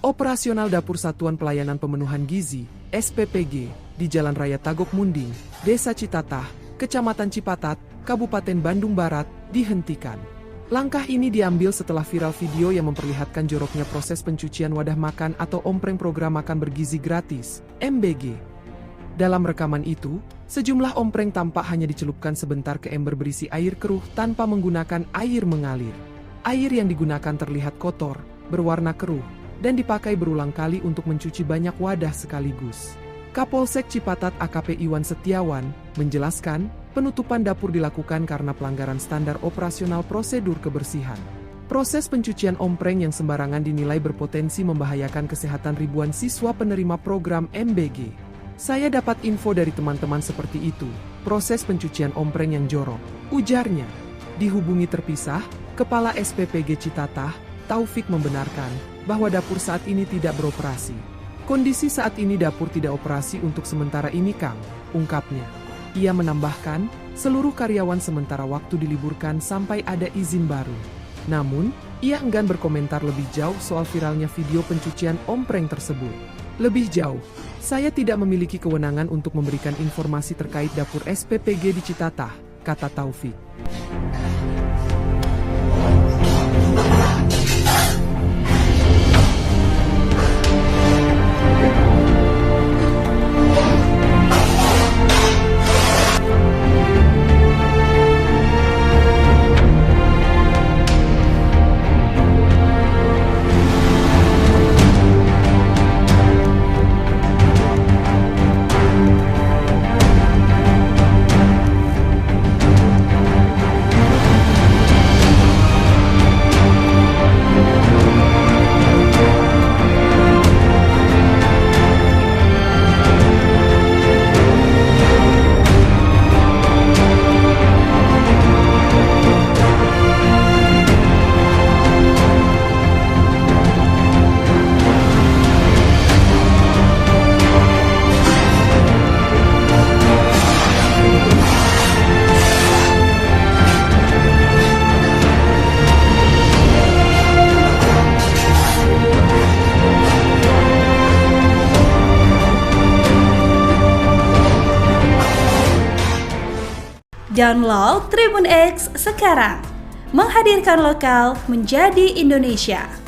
Operasional Dapur Satuan Pelayanan Pemenuhan Gizi, SPPG, di Jalan Raya Tagok Munding, Desa Citatah, Kecamatan Cipatat, Kabupaten Bandung Barat, dihentikan. Langkah ini diambil setelah viral video yang memperlihatkan joroknya proses pencucian wadah makan atau ompreng program makan bergizi gratis, MBG. Dalam rekaman itu, sejumlah ompreng tampak hanya dicelupkan sebentar ke ember berisi air keruh tanpa menggunakan air mengalir. Air yang digunakan terlihat kotor, berwarna keruh, dan dipakai berulang kali untuk mencuci banyak wadah sekaligus. Kapolsek Cipatat AKP Iwan Setiawan menjelaskan, penutupan dapur dilakukan karena pelanggaran standar operasional prosedur kebersihan. Proses pencucian ompreng yang sembarangan dinilai berpotensi membahayakan kesehatan ribuan siswa penerima program MBG. Saya dapat info dari teman-teman seperti itu, proses pencucian ompreng yang jorok, ujarnya. Dihubungi terpisah, Kepala SPPG Citatah, Taufik membenarkan bahwa dapur saat ini tidak beroperasi. Kondisi saat ini dapur tidak operasi untuk sementara ini, Kang, ungkapnya. Ia menambahkan, seluruh karyawan sementara waktu diliburkan sampai ada izin baru. Namun, ia enggan berkomentar lebih jauh soal viralnya video pencucian ompreng tersebut. Lebih jauh, saya tidak memiliki kewenangan untuk memberikan informasi terkait dapur SPPG di Citatah, kata Taufik. Download Tribun X sekarang, menghadirkan lokal menjadi Indonesia.